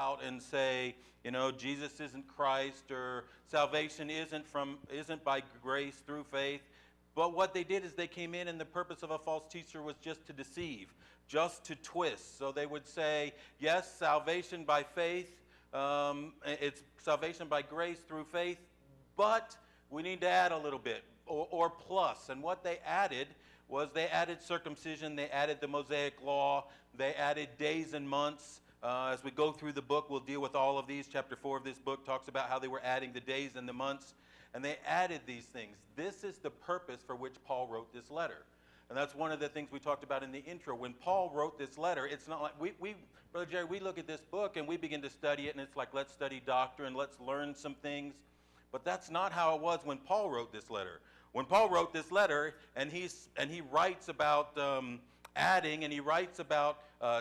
out and say, Jesus isn't Christ, or salvation isn't by grace through faith. But what they did is they came in, and the purpose of a false teacher was just to deceive, just to twist. So they would say, yes, salvation by faith, it's salvation by grace through faith, but we need to add a little bit, or plus. And what they added was they added circumcision, they added the Mosaic law, they added days and months. As we go through the book, we'll deal with all of these. Chapter 4 of this book talks about how they were adding the days and the months, and they added these things. This is the purpose for which Paul wrote this letter. And that's one of the things we talked about in the intro. When Paul wrote this letter, it's not like, Brother Jerry, we look at this book and we begin to study it, and it's like, let's study doctrine, let's learn some things. But that's not how it was when Paul wrote this letter. When Paul wrote this letter, and he writes about adding, and he writes about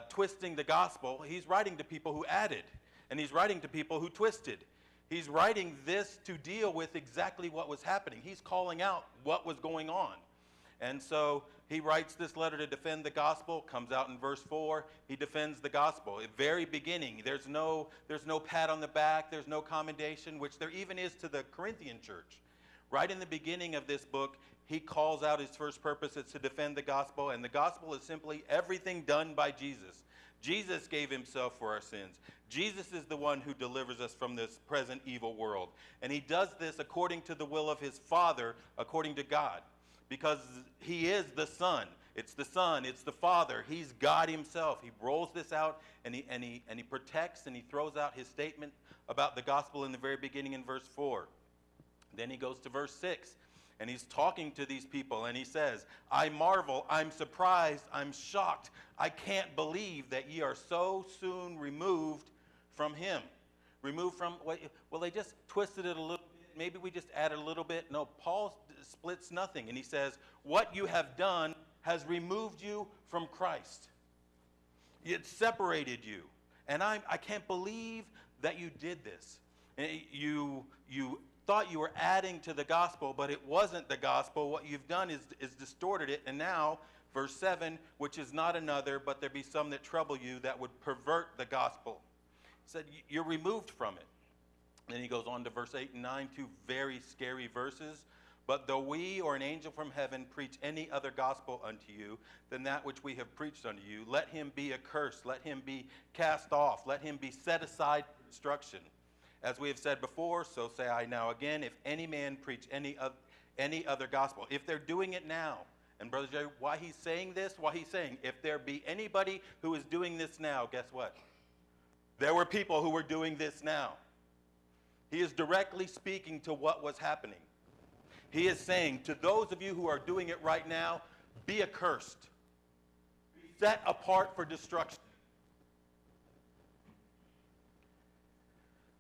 twisting the gospel, he's writing to people who added, and he's writing to people who twisted. He's writing this to deal with exactly what was happening. He's calling out what was going on. And so he writes this letter to defend the gospel. Comes out in verse 4. He defends the gospel. At the very beginning, there's no pat on the back. There's no commendation, which there even is to the Corinthian church. Right in the beginning of this book, he calls out his first purpose. It's to defend the gospel. And the gospel is simply everything done by Jesus. Jesus gave himself for our sins. Jesus is the one who delivers us from this present evil world. And he does this according to the will of his Father, according to God. Because he is the Son. It's the Son. It's the Father. He's God himself. He rolls this out, and he protects, and he throws out his statement about the gospel in the very beginning in verse 4. Then he goes to verse 6, and he's talking to these people, and he says, I marvel, I'm surprised, I'm shocked. I can't believe that ye are so soon removed from him. Removed from, well, they just twisted it a little bit. Maybe we just added a little bit. No, Paul splits nothing, and he says, what you have done has removed you from Christ. It separated you. And I can't believe that you did this. You thought you were adding to the gospel, but it wasn't the gospel. What you've done is distorted it. And now, verse 7, which is not another, but there be some that trouble you that would pervert the gospel. He said, you're removed from it. Then he goes on to verse 8 and 9, two very scary verses. But though we or an angel from heaven preach any other gospel unto you than that which we have preached unto you, let him be accursed, let him be cast off, let him be set aside for destruction. As we have said before, so say I now again, if any man preach any other gospel, if they're doing it now, and Brother Jerry, why he's saying this, why he's saying, if there be anybody who is doing this now, guess what? There were people who were doing this now. He is directly speaking to what was happening. He is saying to those of you who are doing it right now, be accursed. Be set apart for destruction.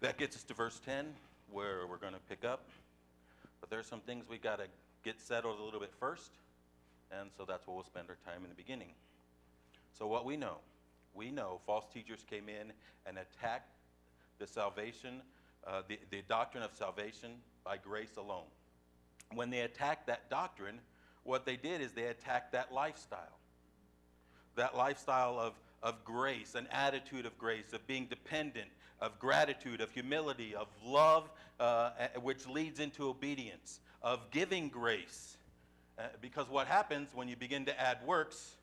That gets us to verse 10, where we're going to pick up. But there's some things we got to get settled a little bit first. And so that's where we'll spend our time in the beginning. So what we know false teachers came in and attacked the salvation, the doctrine of salvation by grace alone. When they attacked that doctrine, what they did is they attacked that lifestyle of grace, an attitude of grace, of being dependent, of gratitude, of humility, of love, which leads into obedience, of giving grace. Because what happens when you begin to add works,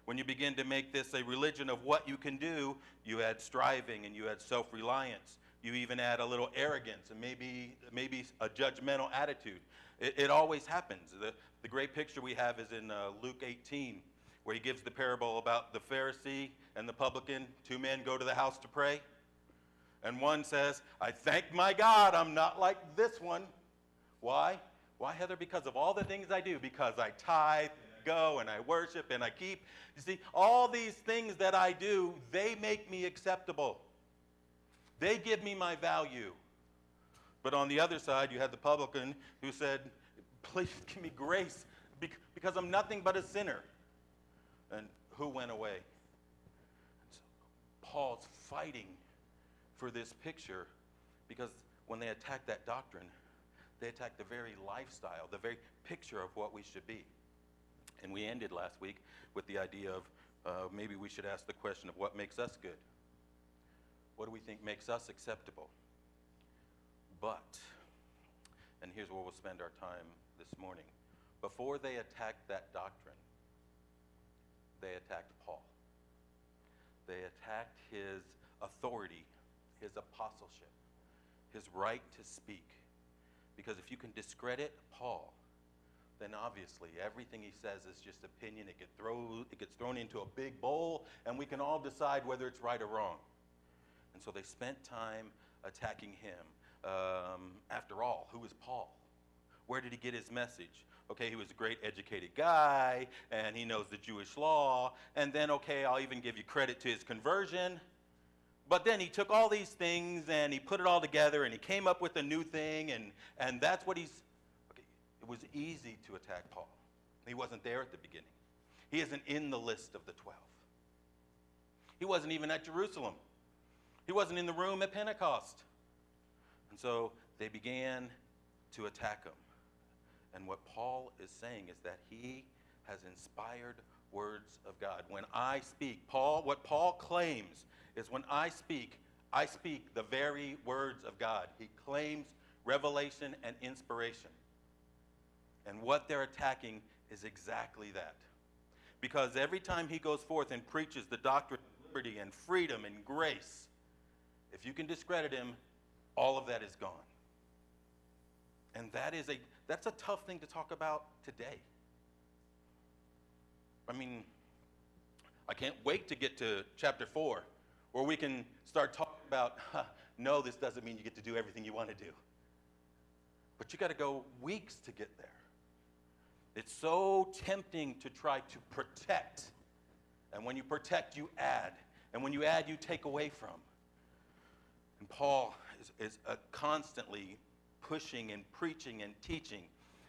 when you begin to make this a religion of what you can do, you add striving and you add self-reliance. You even add a little arrogance and maybe a judgmental attitude. It always happens. The great picture we have is in Luke 18, where he gives the parable about the Pharisee and the publican. Two men go to the house to pray. And one says, I thank my God I'm not like this one. Why? Why, Heather? Because of all the things I do. Because I tithe, and I go, and I worship, and I keep. You see, all these things that I do, they make me acceptable. They give me my value. But on the other side, you had the publican who said, please give me grace because I'm nothing but a sinner. And who went away? And so Paul's fighting for this picture because when they attack that doctrine, they attack the very lifestyle, the very picture of what we should be. And we ended last week with the idea of maybe we should ask the question of what makes us good. What do we think makes us acceptable? But, and here's where we'll spend our time this morning. Before they attacked that doctrine, they attacked Paul. They attacked his authority, his apostleship, his right to speak. Because if you can discredit Paul, then obviously everything he says is just opinion. It gets thrown into a big bowl, and we can all decide whether it's right or wrong. And so they spent time attacking him. After all, who is Paul? Where did he get his message? Okay, he was a great educated guy, and he knows the Jewish law, and then, okay, I'll even give you credit to his conversion. But then he took all these things, and he put it all together, and he came up with a new thing, and that's what he's... Okay, it was easy to attack Paul. He wasn't there at the beginning. He isn't in the list of the 12. He wasn't even at Jerusalem. He wasn't in the room at Pentecost. And so they began to attack him. And what Paul is saying is that he has inspired words of God. When I speak, what Paul claims is when I speak the very words of God. He claims revelation and inspiration. And what they're attacking is exactly that. Because every time he goes forth and preaches the doctrine of liberty and freedom and grace, if you can discredit him, all of that is gone. And that's a tough thing to talk about today. I mean, I can't wait to get to chapter 4, where we can start talking about, no, this doesn't mean you get to do everything you want to do. But you got to go weeks to get there. It's so tempting to try to protect. And when you protect, you add. And when you add, you take away from. And Paul is constantly pushing and preaching and teaching.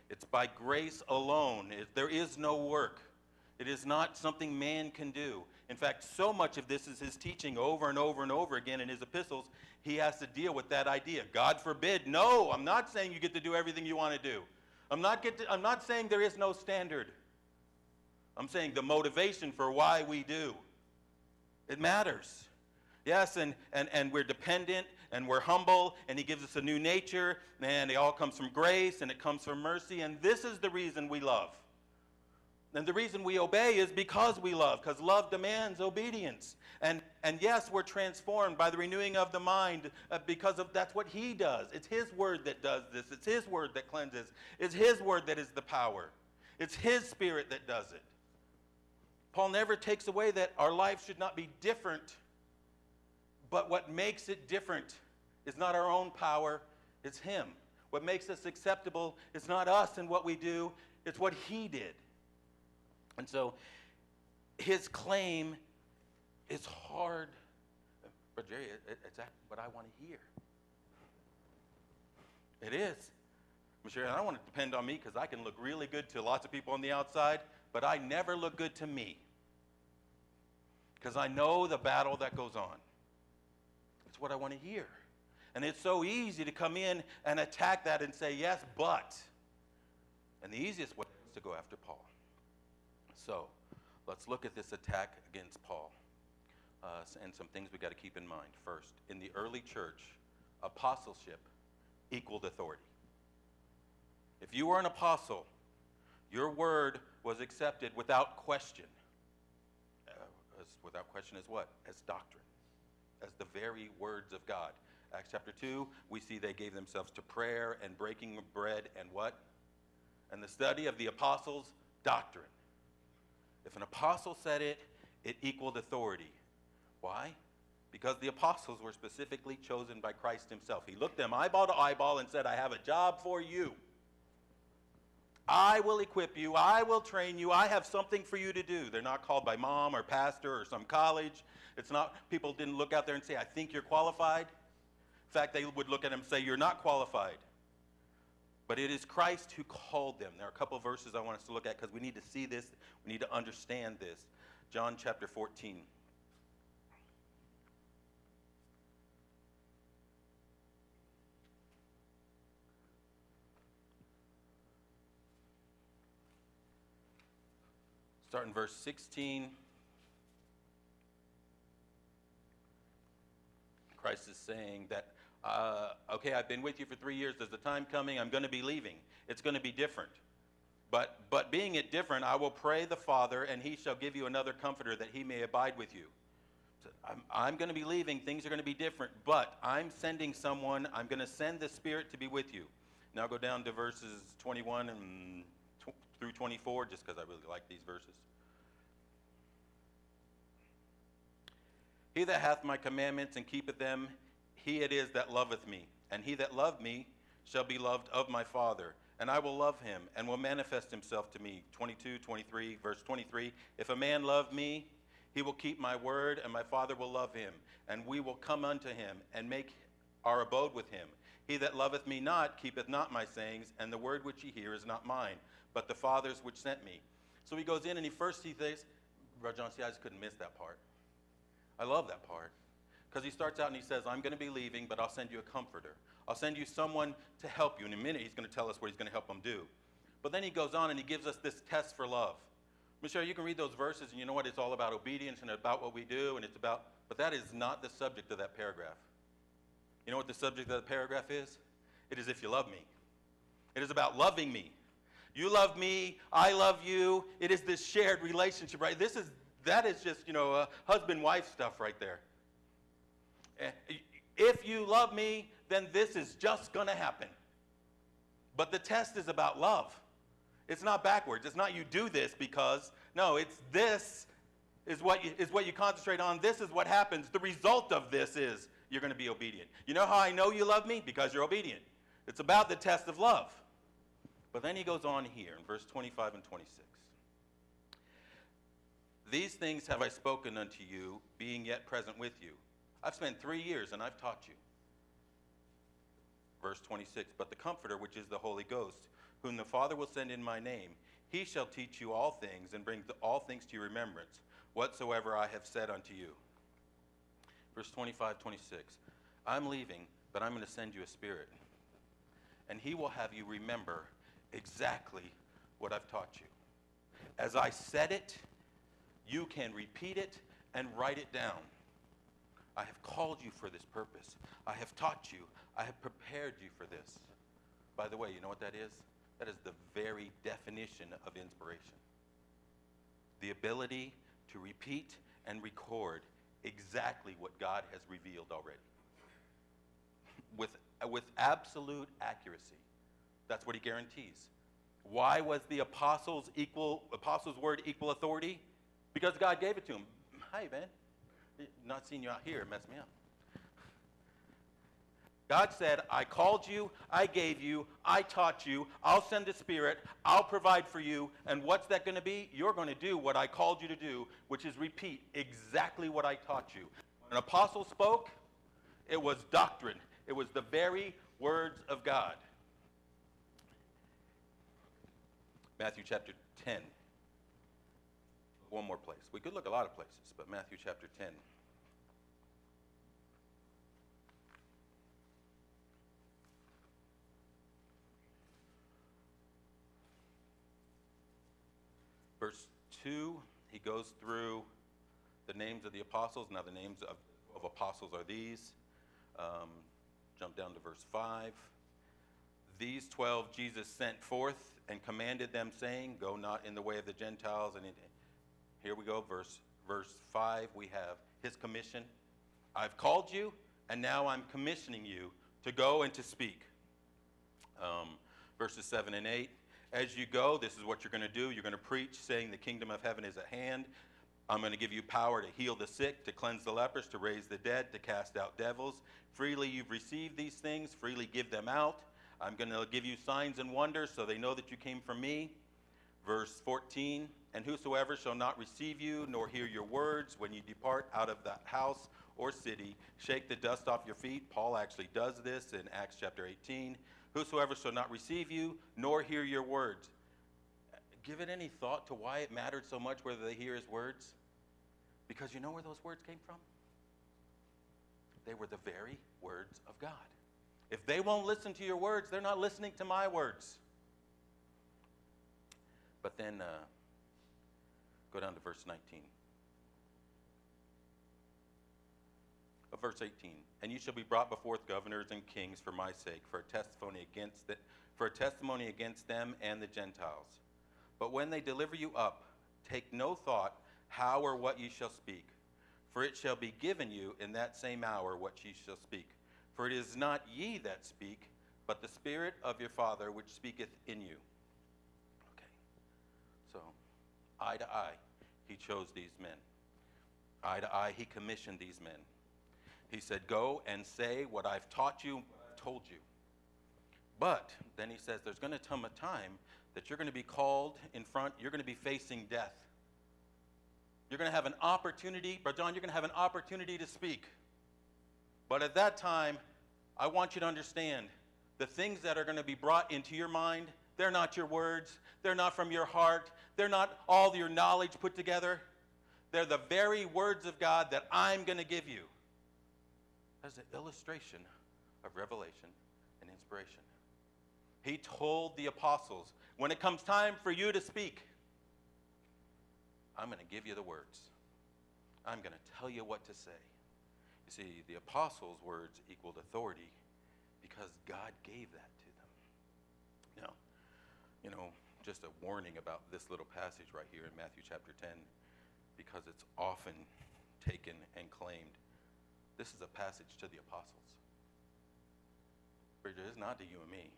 It's by grace alone. There is no work. It is not something man can do. In fact, so much of this is his teaching over and over and over again in his epistles. He has to deal with that idea. God forbid. No, I'm not saying you get to do everything you want to do. I'm not saying there is no standard. I'm saying the motivation for why we do. It matters. Yes, and we're dependent, and we're humble, and he gives us a new nature, and it all comes from grace, and it comes from mercy, and this is the reason we love. And the reason we obey is because we love, because love demands obedience. And yes, we're transformed by the renewing of the mind because that's what he does. It's his word that does this. It's his word that cleanses. It's his word that is the power. It's his spirit that does it. Paul never takes away that our life should not be different, but what makes it different is not our own power, it's him. What makes us acceptable is not us and what we do, it's what he did. And so his claim is hard. But Jerry, it's exactly what I want to hear. It is. Michelle, I don't want it to depend on me because I can look really good to lots of people on the outside, but I never look good to me because I know the battle that goes on. It's what I want to hear. And it's so easy to come in and attack that and say, yes, but. And the easiest way is to go after Paul. So let's look at this attack against Paul and some things we've got to keep in mind. First, in the early church, apostleship equaled authority. If you were an apostle, your word was accepted without question. Without question as what? As doctrine, as the very words of God. Acts chapter 2, we see they gave themselves to prayer and breaking of bread and what? And the study of the apostles' doctrine. If an apostle said it, it equaled authority. Why? Because the apostles were specifically chosen by Christ himself. He looked them eyeball to eyeball and said, I have a job for you. I will equip you. I will train you. I have something for you to do. They're not called by mom or pastor or some college. It's not, people didn't look out there and say, I think you're qualified. In fact, they would look at him and say, you're not qualified. But it is Christ who called them. There are a couple of verses I want us to look at because we need to see this. We need to understand this. John chapter 14. Start in verse 16. Christ is saying that, okay, I've been with you for 3 years. There's a time coming. I'm going to be leaving. It's going to be different. But being it different, I will pray the Father, and he shall give you another comforter that he may abide with you. So I'm going to be leaving. Things are going to be different, but I'm sending someone. I'm going to send the Spirit to be with you. Now go down to verses 21 and through 24, just because I really like these verses. He that hath my commandments and keepeth them, he it is that loveth me. And he that loved me shall be loved of my Father. And I will love him, and will manifest himself to me. 22, 23, verse 23. If a man love me, he will keep my word, and my Father will love him. And we will come unto him, and make our abode with him. He that loveth me not, keepeth not my sayings, and the word which ye hear is not mine, but the Father's which sent me. So he goes in, and he thinks, Brother John, see, I just couldn't miss that part. I love that part. Because he starts out and he says, I'm going to be leaving, but I'll send you a comforter. I'll send you someone to help you. In a minute, he's going to tell us what he's going to help them do. But then he goes on and he gives us this test for love. Michelle, you can read those verses and you know what? It's all about obedience and about what we do, and it's about, but that is not the subject of that paragraph. You know what the subject of the paragraph is? It is if you love me. It is about loving me. You love me, I love you. It is this shared relationship, right? That is just, husband-wife stuff right there. If you love me, then this is just going to happen. But the test is about love. It's not backwards. It's not you do this because, no, it's this is what you concentrate on. This is what happens. The result of this is you're going to be obedient. You know how I know you love me? Because you're obedient. It's about the test of love. But then he goes on here in verse 25 and 26. These things have I spoken unto you, being yet present with you. I've spent 3 years and I've taught you. Verse 26, but the Comforter, which is the Holy Ghost, whom the Father will send in my name, he shall teach you all things and bring all things to your remembrance, whatsoever I have said unto you. Verse 25, 26, I'm leaving, but I'm going to send you a Spirit, and he will have you remember exactly what I've taught you. As I said it, you can repeat it and write it down. I have called you for this purpose. I have taught you. I have prepared you for this. By the way, you know what that is? That is the very definition of inspiration. The ability to repeat and record exactly what God has revealed already. With absolute accuracy. That's what he guarantees. Why was the apostles' word equal authority? Because God gave it to him. Hey, man. Not seeing you out here messed me up. God said, I called you, I gave you, I taught you, I'll send the Spirit, I'll provide for you, and what's that going to be? You're going to do what I called you to do, which is repeat exactly what I taught you. When an apostle spoke, it was doctrine. It was the very words of God. Matthew chapter 10. One more place. We could look a lot of places, but Matthew chapter 10. Verse 2, he goes through the names of the apostles. Now the names of apostles are these. Jump down to verse 5. These 12 Jesus sent forth and commanded them, saying, go not in the way of the Gentiles. And here we go, verse 5, we have his commission. I've called you, and now I'm commissioning you to go and to speak. Verses 7 and 8, as you go, this is what you're going to do. You're going to preach, saying the kingdom of heaven is at hand. I'm going to give you power to heal the sick, to cleanse the lepers, to raise the dead, to cast out devils. Freely you've received these things, freely give them out. I'm going to give you signs and wonders so they know that you came from me. Verse 14, and whosoever shall not receive you nor hear your words when you depart out of that house or city, shake the dust off your feet. Paul actually does this in Acts chapter 18. Whosoever shall not receive you nor hear your words. Give it any thought to why it mattered so much whether they hear his words? Because you know where those words came from? They were the very words of God. If they won't listen to your words, they're not listening to my words. But then go down to verse 19. Verse 18. And you shall be brought before governors and kings for my sake, for a testimony against them and the Gentiles. But when they deliver you up, take no thought how or what ye shall speak, for it shall be given you in that same hour what ye shall speak. For it is not ye that speak, but the Spirit of your Father which speaketh in you. Okay, so eye to eye, he chose these men. Eye to eye, he commissioned these men. He said, go and say what I've taught you, what I've told you. But then he says there's going to come a time that you're going to be called in front, you're going to be facing death. You're going to have an opportunity, Brother John, you're going to have an opportunity to speak. But at that time, I want you to understand the things that are going to be brought into your mind, they're not your words, they're not from your heart, they're not all your knowledge put together. They're the very words of God that I'm going to give you as an illustration of revelation and inspiration. He told the apostles, when it comes time for you to speak, I'm going to give you the words. I'm going to tell you what to say. You see, the apostles' words equaled authority because God gave that to them. Now, just a warning about this little passage right here in Matthew chapter 10, because it's often taken and claimed. This is a passage to the apostles. But it is not to you and me.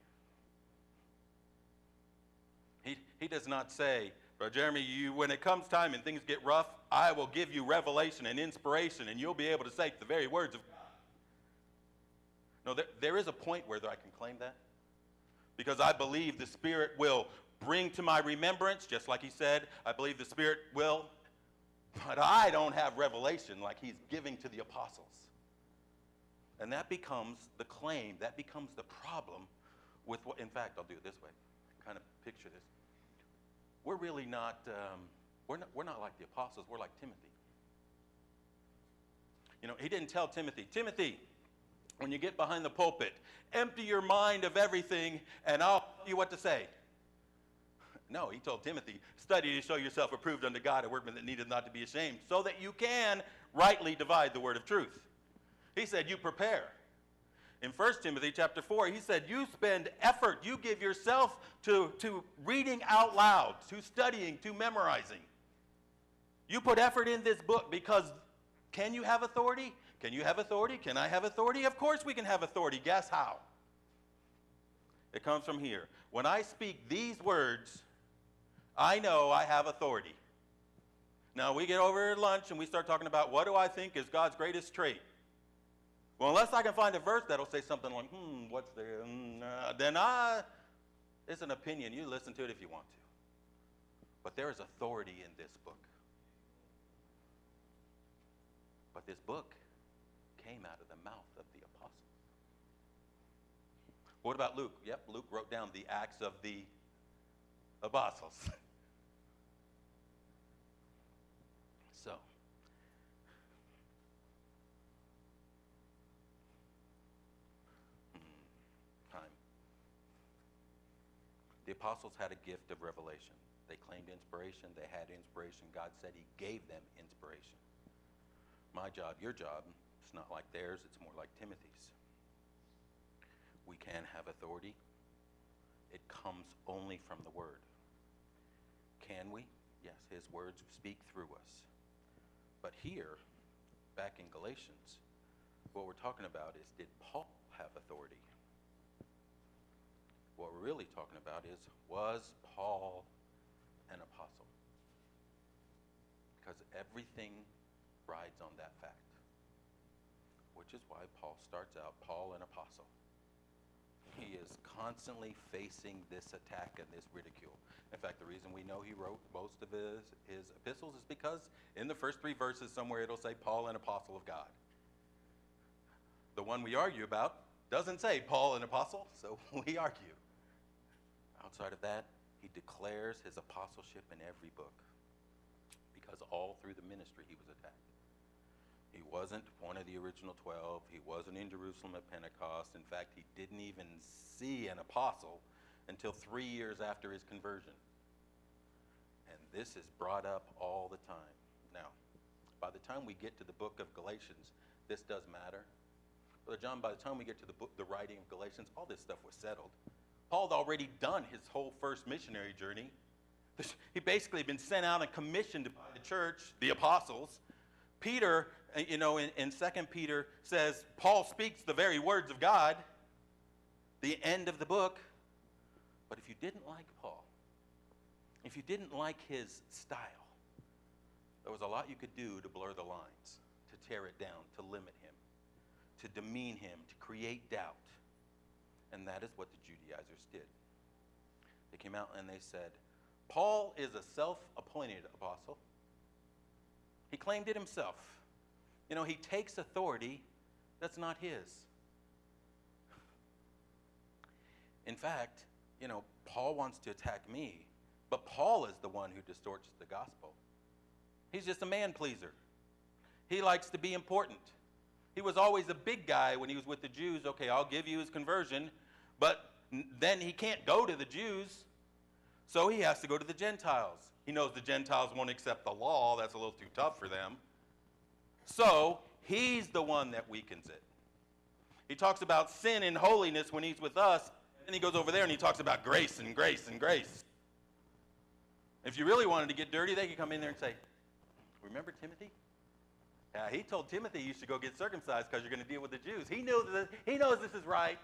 He does not say, Brother Jeremy, when it comes time and things get rough, I will give you revelation and inspiration, and you'll be able to say the very words of God. No, there is a point where I can claim that, because I believe the Spirit will bring to my remembrance, just like he said, I believe the Spirit will, but I don't have revelation like he's giving to the apostles. And that becomes the claim, that becomes the problem with what, in fact, I'll do it this way, kind of picture this. We're really not, we're not like the apostles, we're like Timothy. He didn't tell Timothy, when you get behind the pulpit, empty your mind of everything and I'll tell you what to say. No, he told Timothy, study to show yourself approved unto God, a workman that needeth not to be ashamed, so that you can rightly divide the word of truth. He said, you prepare. In 1 Timothy chapter 4, he said, you spend effort, you give yourself to reading out loud, to studying, to memorizing. You put effort in this book because can you have authority? Can you have authority? Can I have authority? Of course we can have authority. Guess how? It comes from here. When I speak these words, I know I have authority. Now we get over at lunch and we start talking about what do I think is God's greatest trait? Well, unless I can find a verse that'll say something like, what's there? Then it's an opinion. You listen to it if you want to. But there is authority in this book. But this book came out of the mouth of the apostles. What about Luke? Yep, Luke wrote down the Acts of the Apostles. So, time. The apostles had a gift of revelation. They claimed inspiration. They had inspiration. God said he gave them inspiration. My job, your job, it's not like theirs. It's more like Timothy's. We can have authority. It comes only from the Word. Can we? Yes, his words speak through us. But here, back in Galatians, what we're talking about is, did Paul have authority? What we're really talking about is, was Paul an apostle? Because everything rides on that fact. Which is why Paul starts out, Paul an apostle. He is constantly facing this attack and this ridicule. In fact, the reason we know he wrote most of his epistles is because in the first 3 verses somewhere it'll say Paul, an apostle of God. The one we argue about doesn't say Paul, an apostle, so we argue. Outside of that, he declares his apostleship in every book, because all through the ministry he was attacked. He wasn't one of the original 12. He wasn't in Jerusalem at Pentecost. In fact, he didn't even see an apostle until 3 years after his conversion. And this is brought up all the time. Now, by the time we get to the book of Galatians, this does matter. Brother John, by the time we get to the writing of Galatians, all this stuff was settled. Paul had already done his whole first missionary journey. He basically had been sent out and commissioned by the church, the apostles. Peter, in 2 Peter says, Paul speaks the very words of God, the end of the book. But if you didn't like Paul, if you didn't like his style, there was a lot you could do to blur the lines, to tear it down, to limit him, to demean him, to create doubt. And that is what the Judaizers did. They came out and they said, Paul is a self-appointed apostle. He claimed it himself. He takes authority that's not his. In fact, Paul wants to attack me, but Paul is the one who distorts the gospel. He's just a man pleaser. He likes to be important. He was always a big guy when he was with the Jews. Okay, I'll give you his conversion, but then he can't go to the Jews, so he has to go to the Gentiles. He knows the Gentiles won't accept the law. That's a little too tough for them. So he's the one that weakens it. He talks about sin and holiness when he's with us, and then he goes over there and he talks about grace and grace and grace. If you really wanted to get dirty, they could come in there and say, remember Timothy? Yeah, he told Timothy you should go get circumcised because you're going to deal with the Jews. He knows this is right.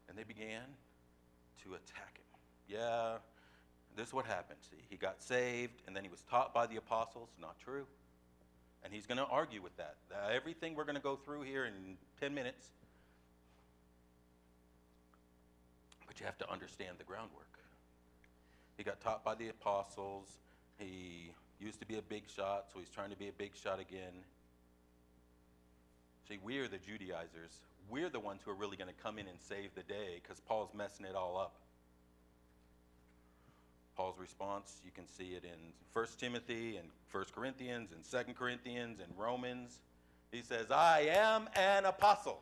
And they began to attack him. Yeah, this is what happened. See, he got saved, and then he was taught by the apostles. Not true. And he's going to argue with that. Everything we're going to go through here in 10 minutes. But you have to understand the groundwork. He got taught by the apostles. He used to be a big shot, so he's trying to be a big shot again. See, we're the Judaizers. We're the ones who are really going to come in and save the day because Paul's messing it all up. Paul's response, you can see it in 1 Timothy and 1 Corinthians and 2 Corinthians and Romans. He says, I am an apostle.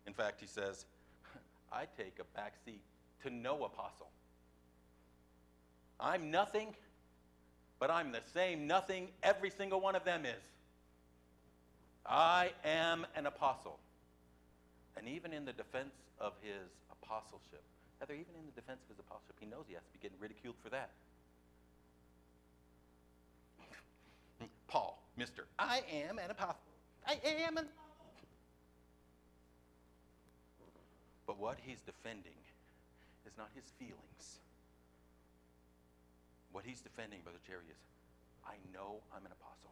In fact, he says, I take a backseat to no apostle. I'm nothing, but I'm the same nothing every single one of them is. I am an apostle. And even in the defense of his apostleship, Heather, even in the defense of his apostleship, he knows he has to be getting ridiculed for that. Paul, Mr. I am an apostle. I am an apostle. But what he's defending is not his feelings. What he's defending, Brother Jerry, is, I know I'm an apostle.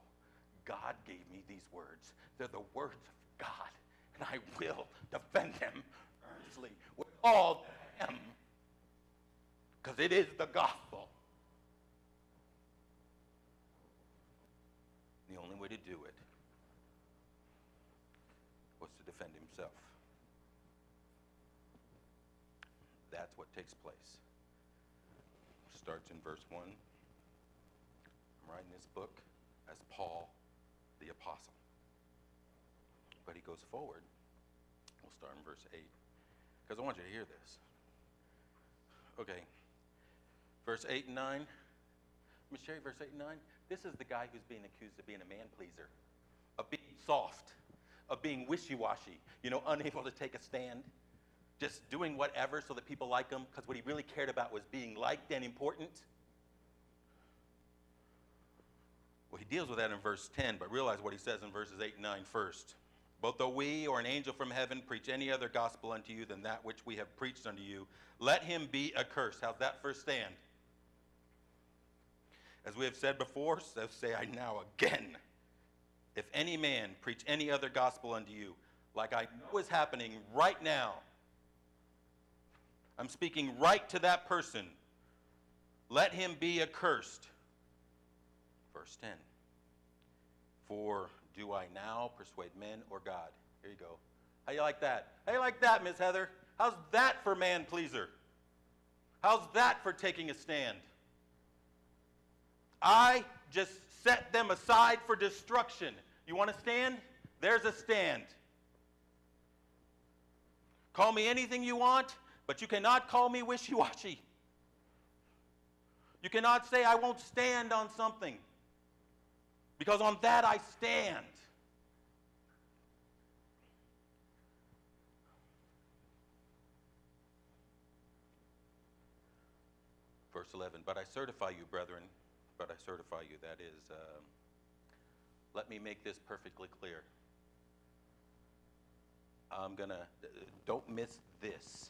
God gave me these words. They're the words of God, and I will defend them earnestly with all that I am, because it is the gospel. The only way to do it was to defend himself. That's what takes place. Starts in verse 1. I'm writing this book as Paul, the apostle. But he goes forward. We'll start in verse 8, because I want you to hear this. Okay. Verse 8 and 9. Miss Sherry, verse 8 and 9. This is the guy who's being accused of being a man pleaser, of being soft, of being wishy-washy, unable to take a stand, just doing whatever so that people like him, because what he really cared about was being liked and important. Well, he deals with that in verse 10, but realize what he says in verses 8 and 9 first. But though we or an angel from heaven preach any other gospel unto you than that which we have preached unto you, let him be accursed. How's that first stand? As we have said before, so say I now again. If any man preach any other gospel unto you, like I know is happening right now, I'm speaking right to that person, let him be accursed. Verse 10. For do I now persuade men or God? Here you go. How you like that? How you like that, Miss Heather? How's that for man pleaser? How's that for taking a stand? I just set them aside for destruction. You want to stand? There's a stand. Call me anything you want, but you cannot call me wishy-washy. You cannot say I won't stand on something, because on that I stand. Verse 11, but I certify you, brethren, that is, let me make this perfectly clear. Don't miss this.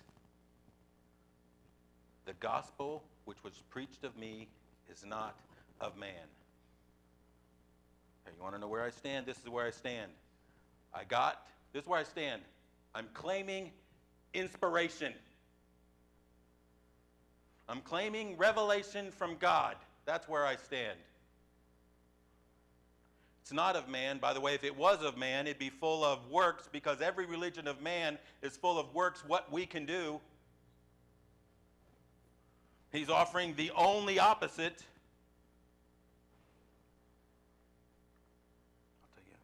The gospel which was preached of me is not of man. Okay, you want to know where I stand? This is where I stand. This is where I stand. I'm claiming inspiration. I'm claiming revelation from God. That's where I stand. It's not of man. By the way, if it was of man, it'd be full of works, because every religion of man is full of works, what we can do. He's offering the only opposite. I'll tell you,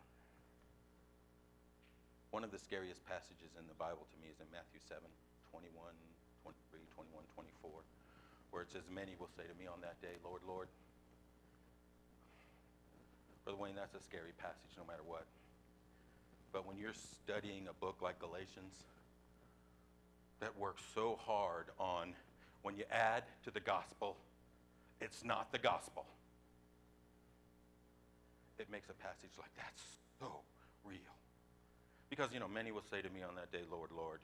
one of the scariest passages in the Bible to me is in Matthew 7, 21, 23, 21, 24, where it says, many will say to me on that day, Lord, Lord. Brother Wayne, that's a scary passage no matter what. But when you're studying a book like Galatians, that works so hard on when you add to the gospel, it's not the gospel. It makes a passage like that so real. Because, many will say to me on that day, Lord, Lord.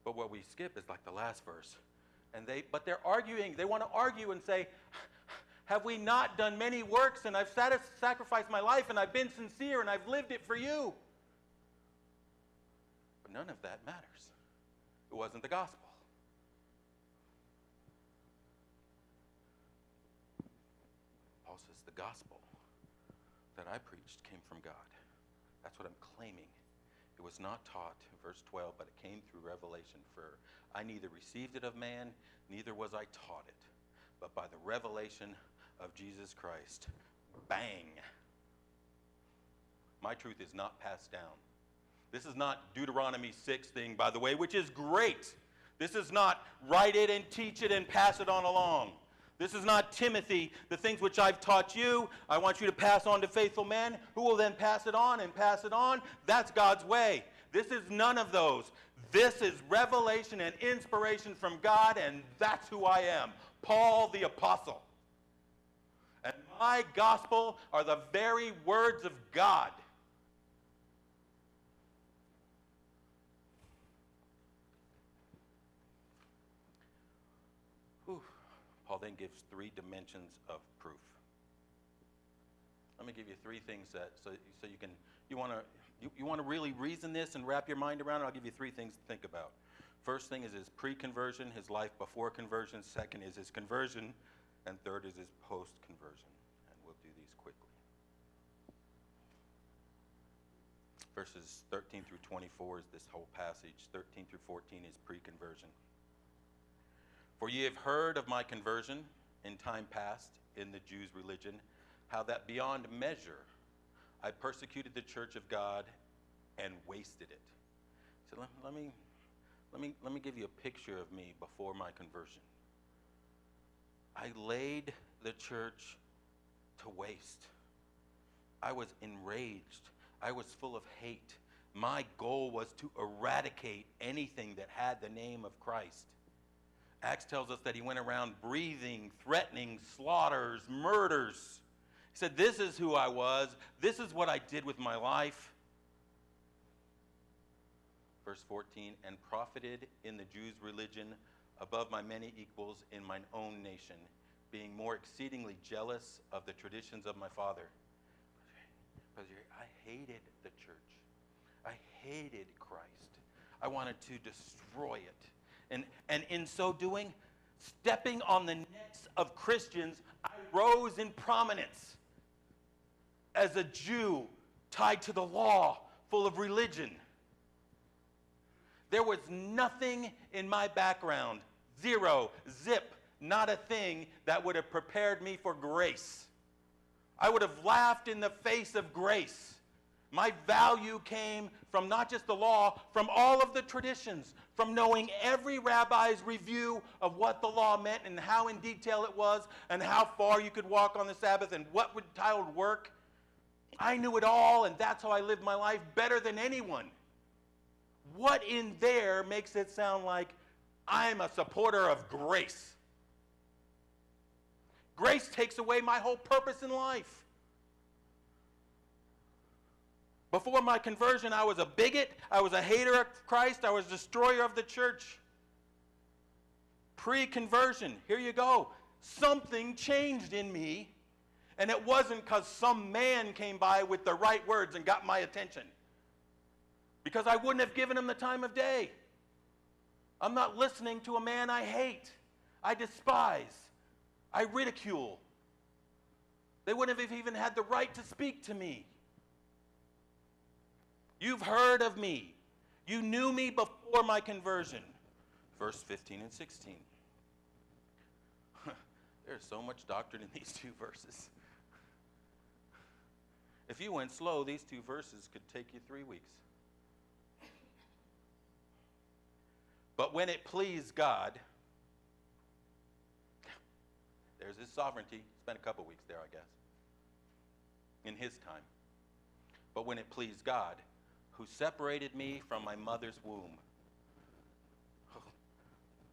But what we skip is like the last verse. But they're arguing. They want to argue and say, have we not done many works, and I've sacrificed my life, and I've been sincere, and I've lived it for you? But none of that matters. It wasn't the gospel. Paul says the gospel that I preached came from God. That's what I'm claiming. It was not taught, verse 12, but it came through revelation. For I neither received it of man, neither was I taught it, but by the revelation of Jesus Christ. Bang. My truth is not passed down. This is not Deuteronomy 6 thing, by the way, which is great. This is not write it and teach it and pass it on along. This is not Timothy, the things which I've taught you, I want you to pass on to faithful men, who will then pass it on and pass it on. That's God's way. This is none of those. This is revelation and inspiration from God, and that's who I am, Paul the Apostle. And my gospel are the very words of God. Whew. Paul then gives 3 dimensions of proof. Let me give you 3 things so you want to really reason this and wrap your mind around it. I'll give you 3 things to think about. First thing is his pre-conversion, his life before conversion. Second is his conversion. And third is his post-conversion. And we'll do these quickly. Verses 13 through 24 is this whole passage. 13 through 14 is pre-conversion. For ye have heard of my conversion in time past in the Jews' religion, how that beyond measure I persecuted the church of God and wasted it. So let me give you a picture of me before my conversion. I laid the church to waste. I was enraged. I was full of hate. My goal was to eradicate anything that had the name of Christ. Acts tells us that he went around breathing, threatening, slaughters, murders. He said, this is who I was. This is what I did with my life. Verse 14, and profited in the Jews' religion above my many equals in mine own nation, being more exceedingly jealous of the traditions of my father. I hated the church. I hated Christ. I wanted to destroy it. And in so doing, stepping on the necks of Christians, I rose in prominence as a Jew tied to the law, full of religion. There was nothing in my background, zero, zip, not a thing that would have prepared me for grace. I would have laughed in the face of grace. My value came from not just the law, from all of the traditions, from knowing every rabbi's review of what the law meant and how in detail it was and how far you could walk on the Sabbath and what would titled work. I knew it all, and that's how I lived my life better than anyone. What in there makes it sound like I'm a supporter of grace? Grace takes away my whole purpose in life. Before my conversion, I was a bigot. I was a hater of Christ. I was a destroyer of the church. Pre-conversion, here you go. Something changed in me, and it wasn't because some man came by with the right words and got my attention. Because I wouldn't have given him the time of day. I'm not listening to a man I hate, I despise, I ridicule. They wouldn't have even had the right to speak to me. You've heard of me. You knew me before my conversion. Verse 15 and 16. There's so much doctrine in these two verses. If you went slow, these two verses could take you 3 weeks. But when it pleased God, there's his sovereignty. Spent a couple weeks there, I guess, in his time. But when it pleased God, who separated me from my mother's womb.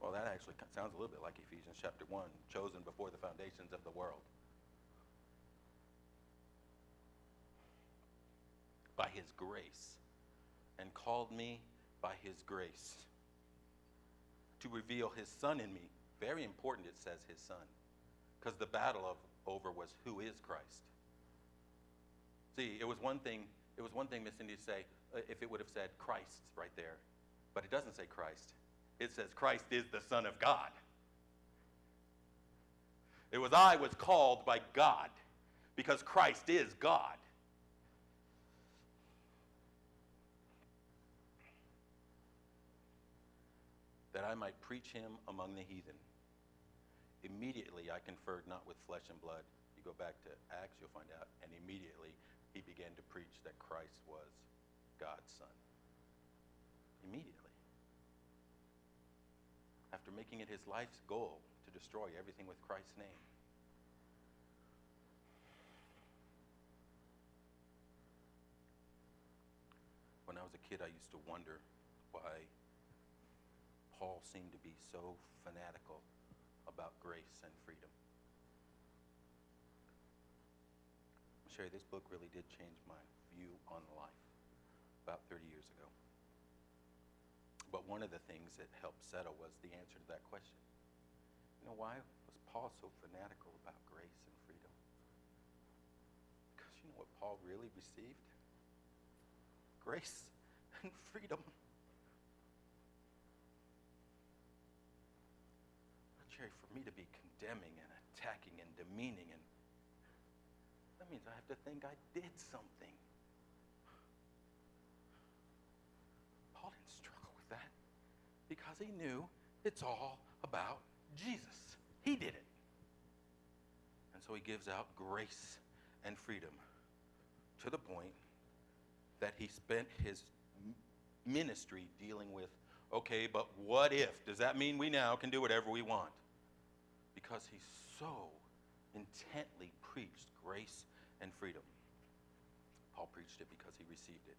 Well, that actually sounds a little bit like Ephesians chapter 1, chosen before the foundations of the world. By his grace, and called me by his grace to reveal his son in me. Very important it says his son, because the battle over was who is Christ. See, it was one thing, Miss Cindy, to say, if it would have said Christ right there, but it doesn't say Christ. It says Christ is the Son of God. It was I was called by God because Christ is God. That I might preach him among the heathen. Immediately I conferred not with flesh and blood. You go back to Acts, you'll find out. And immediately he began to preach that Christ was God's Son. Immediately. After making it his life's goal to destroy everything with Christ's name. When I was a kid, I used to wonder why Paul seemed to be so fanatical about grace and freedom. I'll show you, this book really did change my view on life about 30 years ago. But one of the things that helped settle was the answer to that question. You know, why was Paul so fanatical about grace and freedom? Because you know what Paul really received? Grace and freedom. Jerry, for me to be condemning and attacking and demeaning, and that means I have to think I did something. Paul didn't struggle with that because he knew it's all about Jesus. He did it. And so he gives out grace and freedom to the point that he spent his ministry dealing with, okay, but what if? Does that mean we now can do whatever we want? Because he so intently preached grace and freedom. Paul preached it because he received it.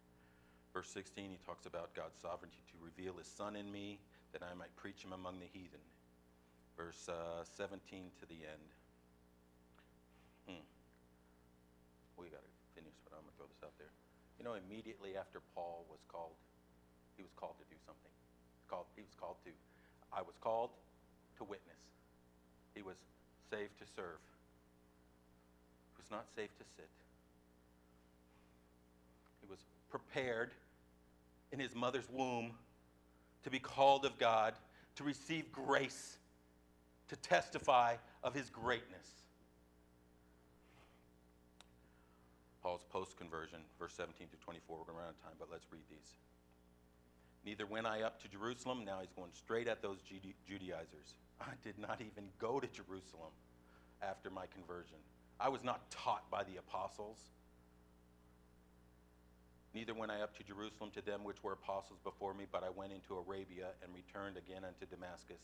Verse 16, he talks about God's sovereignty to reveal his son in me, that I might preach him among the heathen. Verse 17 to the end. We got to finish, but I'm going to throw this out there. You know, immediately after Paul was called, he was called to do something. I was called to witness. He was saved to serve. He was not saved to sit. He was prepared in his mother's womb to be called of God, to receive grace, to testify of his greatness. Paul's post-conversion, verse 17 to 24, we're going to run out of time, but let's read these. Neither went I up to Jerusalem. Now he's going straight at those Judaizers. I did not even go to Jerusalem after my conversion. I was not taught by the apostles. Neither went I up to Jerusalem to them which were apostles before me, but I went into Arabia and returned again unto Damascus.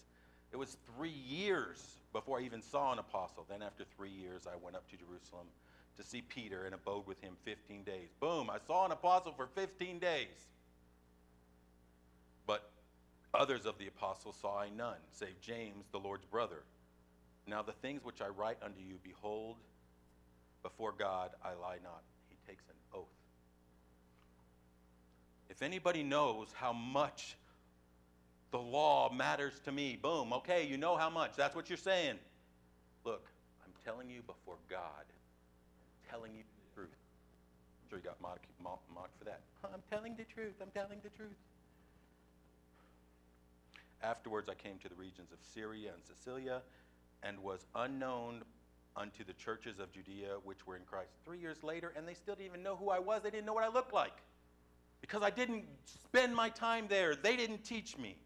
It was 3 years before I even saw an apostle. Then after 3 years I went up to Jerusalem to see Peter and abode with him 15 days. Boom, I saw an apostle for 15 days. But others of the apostles saw I none, save James, the Lord's brother. Now the things which I write unto you, behold, before God I lie not. He takes an oath. If anybody knows how much the law matters to me, boom, okay, you know how much. That's what you're saying. Look, I'm telling you before God, I'm telling you the truth. I'm sure you got mocked for that. I'm telling the truth. I'm telling the truth. Afterwards I came to the regions of Syria and Cilicia, and was unknown unto the churches of Judea which were in Christ. 3 years later, and they still didn't even know who I was. They didn't know what I looked like, because I didn't spend my time there. They didn't teach me.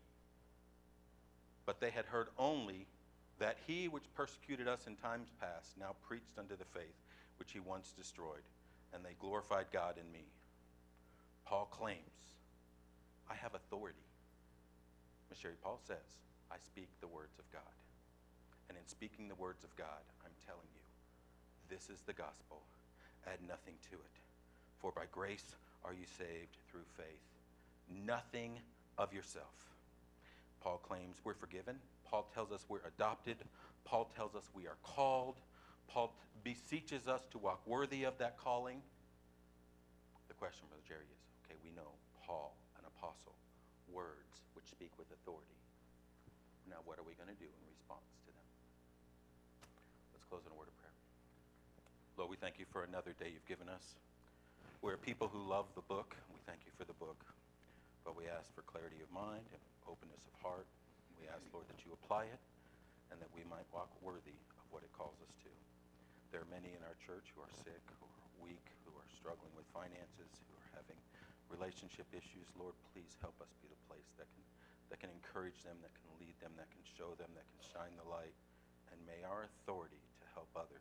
But they had heard only that he which persecuted us in times past now preached unto the faith which he once destroyed, and they glorified God in me. Paul claims, I have authority. Miss Sherry, Paul says, I speak the words of God. And in speaking the words of God, I'm telling you, this is the gospel. Add nothing to it. For by grace are you saved through faith. Nothing of yourself. Paul claims we're forgiven. Paul tells us we're adopted. Paul tells us we are called. Paul beseeches us to walk worthy of that calling. The question, Brother Jerry, is, okay, we know Paul, an apostle, words which speak with authority. Now what are we going to do in response to them? Let's close in a word of prayer. Lord, we thank you for another day you've given us. We're people who love the book. We thank you for the book. But we ask for clarity of mind and openness of heart. We ask, Lord, that you apply it and that we might walk worthy of what it calls us to. There are many in our church who are sick, who are weak, who are struggling with finances, who are having relationship issues. Lord, please help us be the place that can encourage them, that can lead them, that can show them, that can shine the light. And may our authority to help others